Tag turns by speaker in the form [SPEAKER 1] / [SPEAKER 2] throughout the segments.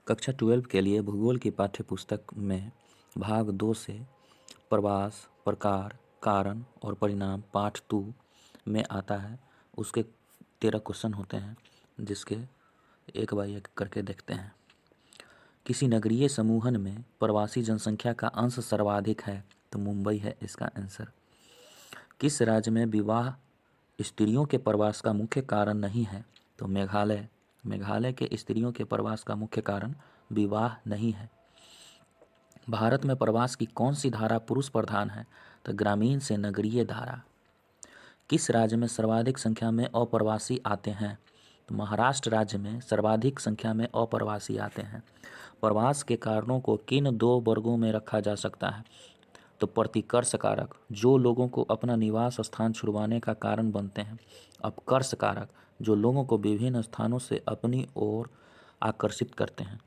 [SPEAKER 1] कक्षा 12 के लिए भूगोल की पाठ्यपुस्तक में भाग 2 से प्रवास, प्रकार, कारण और परिणाम पाठ 2 में आता है। उसके 13 क्वेश्चन होते हैं, जिसके एक बाई एक करके देखते हैं। किसी नगरीय समूहन में प्रवासी जनसंख्या का अंश सर्वाधिक है, तो मुंबई है इसका आंसर। किस राज्य में विवाह स्त्रियों के प्रवास का मुख्य कारण नहीं है, तो मेघालय। मेघालय के स्त्रियों के प्रवास का मुख्य कारण विवाह नहीं है। भारत में प्रवास की कौन सी धारा पुरुष प्रधान है, तो ग्रामीण से नगरीय धारा। किस राज्य में सर्वाधिक संख्या में अप्रवासी आते हैं, तो महाराष्ट्र राज्य में सर्वाधिक संख्या में अप्रवासी आते हैं। प्रवास के कारणों को किन दो वर्गों में रखा जा सकता है, तो प्रतिकर्ष कारक, जो लोगों को अपना निवास स्थान छुड़वाने का कारण बनते हैं। अपकर्ष कारक, जो लोगों को विभिन्न स्थानों से अपनी ओर आकर्षित करते हैं।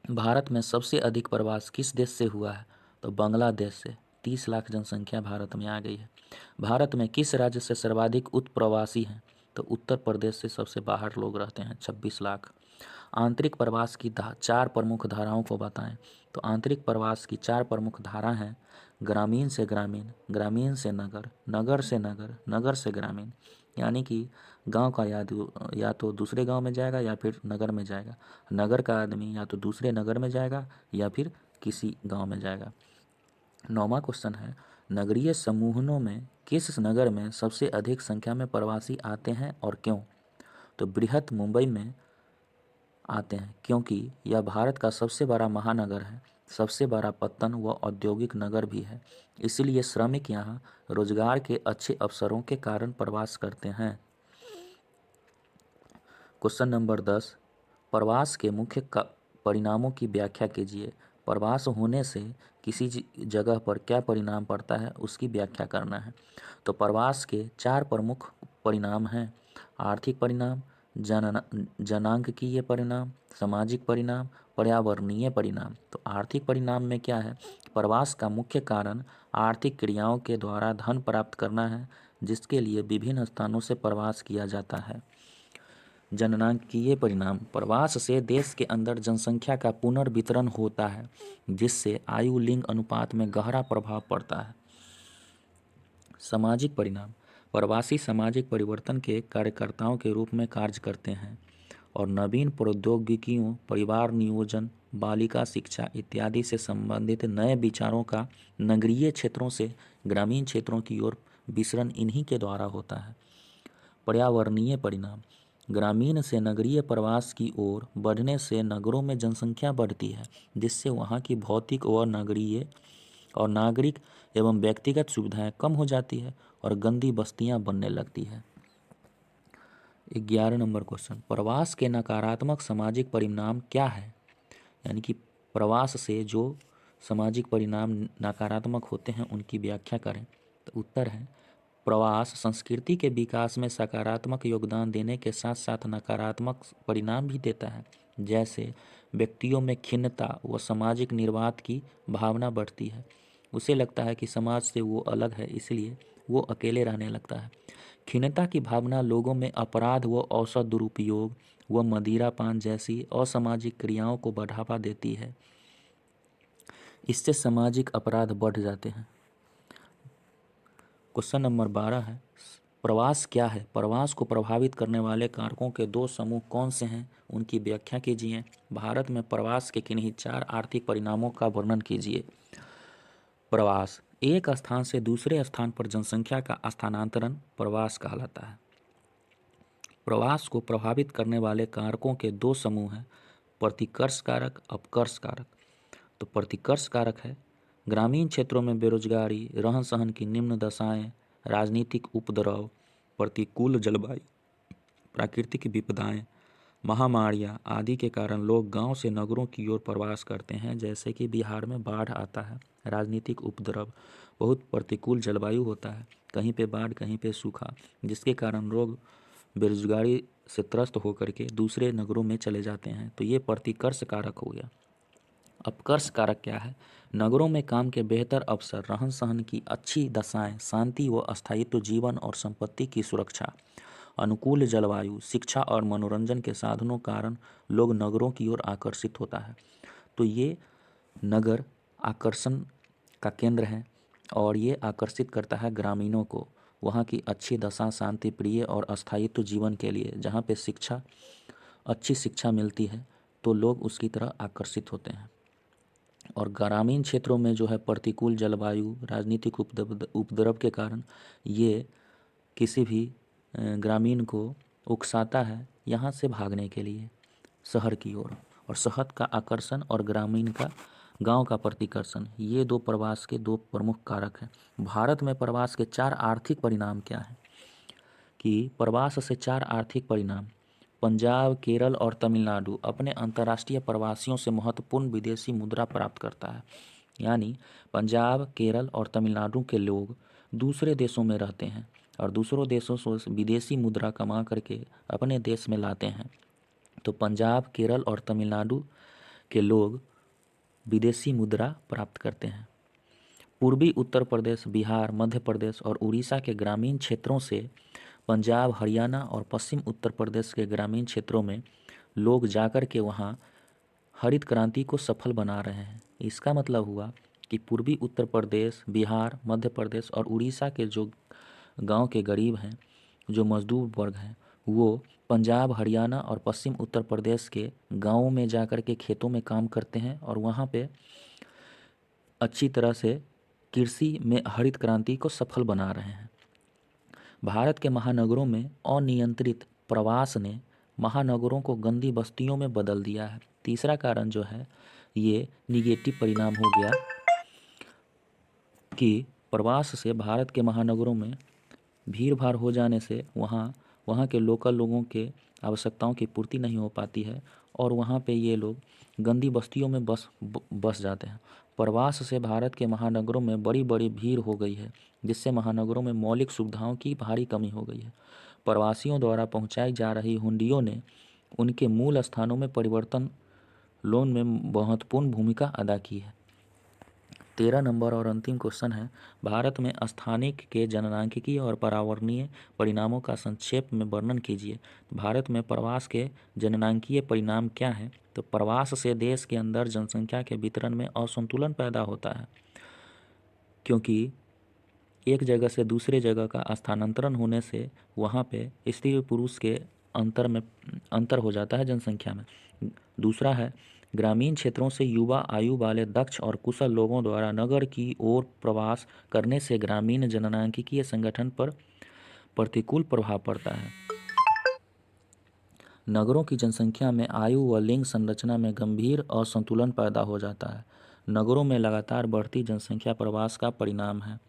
[SPEAKER 1] भारत में सबसे अधिक प्रवास किस देश से हुआ है, तो बांग्लादेश से। 30 लाख जनसंख्या भारत में आ गई है। भारत में किस राज्य से सर्वाधिक उत्प्रवासी हैं, तो उत्तर प्रदेश से सबसे बाहर लोग रहते हैं, 26 लाख। आंतरिक प्रवास की 4 प्रमुख धाराओं को बताएं, तो आंतरिक प्रवास की 4 प्रमुख धारा हैं ग्रामीण से ग्रामीण, ग्रामीण से नगर, नगर से नगर, नगर से ग्रामीण। यानी कि गांव का या तो दूसरे गांव में जाएगा या फिर नगर में जाएगा। नगर का आदमी या तो दूसरे नगर में जाएगा या फिर किसी गांव में जाएगा। 9वां क्वेश्चन है, नगरीय समूहों में किस नगर में सबसे अधिक संख्या में प्रवासी आते हैं और क्यों, तो बृहत मुंबई में आते हैं, क्योंकि यह भारत का सबसे बड़ा महानगर है, सबसे बड़ा पत्तन व औद्योगिक नगर भी है। इसलिए श्रमिक यहाँ रोजगार के अच्छे अवसरों के कारण प्रवास करते हैं। क्वेश्चन नंबर 10, प्रवास के मुख्य परिणामों की व्याख्या कीजिए। प्रवास होने से किसी जगह पर क्या परिणाम पड़ता है, उसकी व्याख्या करना है। तो प्रवास के 4 प्रमुख परिणाम हैं। आर्थिक परिणाम, जनांगीय परिणाम, सामाजिक परिणाम, पर्यावरणीय परिणाम। तो आर्थिक परिणाम में क्या है, प्रवास का मुख्य कारण आर्थिक क्रियाओं के द्वारा धन प्राप्त करना है, जिसके लिए विभिन्न स्थानों से प्रवास किया जाता है। जननांकीय परिणाम, प्रवास से देश के अंदर जनसंख्या का पुनर्वितरण होता है, जिससे आयु लिंग अनुपात में गहरा प्रभाव पड़ता है। सामाजिक परिणाम, प्रवासी सामाजिक परिवर्तन के कार्यकर्ताओं के रूप में कार्य करते हैं और नवीन प्रौद्योगिकियों, परिवार नियोजन, बालिका शिक्षा इत्यादि से संबंधित नए विचारों का नगरीय क्षेत्रों से ग्रामीण क्षेत्रों की ओर विसरण इन्हीं के द्वारा होता है। पर्यावरणीय परिणाम, ग्रामीण से नगरीय प्रवास की ओर बढ़ने से नगरों में जनसंख्या बढ़ती है, जिससे वहाँ की भौतिक व नगरीय और नागरिक एवं व्यक्तिगत सुविधाएं कम हो जाती है और गंदी बस्तियां बनने लगती है। 11 नंबर क्वेश्चन, प्रवास के नकारात्मक सामाजिक परिणाम क्या है, यानी कि प्रवास से जो सामाजिक परिणाम नकारात्मक होते हैं उनकी व्याख्या करें। तो उत्तर है, प्रवास संस्कृति के विकास में सकारात्मक योगदान देने के साथ साथ नकारात्मक परिणाम भी देता है। जैसे व्यक्तियों में खिन्नता व सामाजिक निर्वात की भावना बढ़ती है। उसे लगता है कि समाज से वो अलग है, इसलिए वो अकेले रहने लगता है। खिन्नता की भावना लोगों में अपराध व अवसर दुरुपयोग व मदिरापान जैसी असामाजिक क्रियाओं को बढ़ावा देती है। इससे सामाजिक अपराध बढ़ जाते हैं। क्वेश्चन नंबर 12 है, प्रवास क्या है। प्रवास को प्रभावित करने वाले कारकों के 2 समूह कौन से हैं, उनकी व्याख्या कीजिए। भारत में प्रवास के किन्हीं 4 आर्थिक परिणामों का वर्णन कीजिए। प्रवास, एक स्थान से दूसरे स्थान पर जनसंख्या का स्थानांतरण प्रवास कहलाता है। प्रवास को प्रभावित करने वाले कारकों के 2 समूह हैं, प्रतिकर्ष कारक, अपकर्ष कारक। तो प्रतिकर्ष कारक है ग्रामीण क्षेत्रों में बेरोजगारी, रहन सहन की निम्न दशाएं, राजनीतिक उपद्रव, प्रतिकूल जलवायु, प्राकृतिक विपदाएं, महामारियां आदि के कारण लोग गांव से नगरों की ओर प्रवास करते हैं। जैसे कि बिहार में बाढ़ आता है, राजनीतिक उपद्रव, बहुत प्रतिकूल जलवायु होता है, कहीं पे बाढ़ कहीं पे सूखा, जिसके कारण लोग बेरोजगारी से त्रस्त होकर के दूसरे नगरों में चले जाते हैं। तो ये प्रतिकर्ष कारक हो गया। अपकर्ष कारक क्या है, नगरों में काम के बेहतर अवसर, रहन सहन की अच्छी दशाएं, शांति व स्थायित्व, जीवन और संपत्ति की सुरक्षा अनुकूल जलवायु, शिक्षा और मनोरंजन के साधनों कारण लोग नगरों की ओर आकर्षित होता है। तो ये नगर आकर्षण का केंद्र है और ये आकर्षित करता है ग्रामीणों को वहाँ की अच्छी दशा, शांति प्रिय और अस्थायित्व जीवन के लिए। जहाँ पे अच्छी शिक्षा मिलती है तो लोग उसकी तरह आकर्षित होते हैं। और ग्रामीण क्षेत्रों में जो है प्रतिकूल जलवायु, राजनीतिक उपद्रव के कारण ये किसी भी ग्रामीण को उकसाता है यहाँ से भागने के लिए शहर की ओर। और शहर का आकर्षण और ग्रामीण का गांव का प्रतिकर्षण, ये दो प्रवास के दो प्रमुख कारक हैं। भारत में प्रवास के 4 आर्थिक परिणाम क्या हैं कि प्रवास से 4 आर्थिक परिणाम। पंजाब, केरल और तमिलनाडु अपने अंतर्राष्ट्रीय प्रवासियों से महत्वपूर्ण विदेशी मुद्रा प्राप्त करता है। यानी पंजाब, केरल और तमिलनाडु के लोग दूसरे देशों में रहते हैं और दूसरों देशों से विदेशी मुद्रा कमा करके अपने देश में लाते हैं। तो पंजाब, केरल और तमिलनाडु के लोग विदेशी मुद्रा प्राप्त करते हैं। पूर्वी उत्तर प्रदेश, बिहार, मध्य प्रदेश और उड़ीसा के ग्रामीण क्षेत्रों से पंजाब, हरियाणा और पश्चिम उत्तर प्रदेश के ग्रामीण क्षेत्रों में लोग जाकर के वहाँ हरित क्रांति को सफल बना रहे हैं। इसका मतलब हुआ कि पूर्वी उत्तर प्रदेश, बिहार, मध्य प्रदेश और उड़ीसा के जो गांव के गरीब हैं, जो मजदूर वर्ग हैं, वो पंजाब, हरियाणा और पश्चिम उत्तर प्रदेश के गांवों में जाकर के खेतों में काम करते हैं और वहाँ पे अच्छी तरह से कृषि में हरित क्रांति को सफल बना रहे हैं। भारत के महानगरों में अनियंत्रित प्रवास ने महानगरों को गंदी बस्तियों में बदल दिया है। तीसरा कारण जो है ये निगेटिव परिणाम हो गया कि प्रवास से भारत के महानगरों में भीड़ भाड़ हो जाने से वहाँ के लोकल लोगों के आवश्यकताओं की पूर्ति नहीं हो पाती है और वहाँ पे ये लोग गंदी बस्तियों में बस जाते हैं। प्रवास से भारत के महानगरों में बड़ी बड़ी भीड़ हो गई है, जिससे महानगरों में मौलिक सुविधाओं की भारी कमी हो गई है। प्रवासियों द्वारा पहुँचाई जा रही हुंडियों ने उनके मूल स्थानों में परिवर्तन लोन में महत्वपूर्ण भूमिका अदा की है। 13 नंबर और अंतिम क्वेश्चन है, भारत में स्थानिक के जननांकिकीय और पर्यावरणीय परिणामों का संक्षेप में वर्णन कीजिए। भारत में प्रवास के जननांकीय परिणाम क्या हैं? तो प्रवास से देश के अंदर जनसंख्या के वितरण में असंतुलन पैदा होता है, क्योंकि एक जगह से दूसरे जगह का स्थानांतरण होने से वहाँ पे स्त्री पुरुष के अंतर हो जाता है जनसंख्या में। दूसरा है, ग्रामीण क्षेत्रों से युवा आयु वाले दक्ष और कुशल लोगों द्वारा नगर की ओर प्रवास करने से ग्रामीण जननांकिकीय संगठन पर प्रतिकूल प्रभाव पड़ता है। नगरों की जनसंख्या में आयु व लिंग संरचना में गंभीर असंतुलन पैदा हो जाता है। नगरों में लगातार बढ़ती जनसंख्या प्रवास का परिणाम है।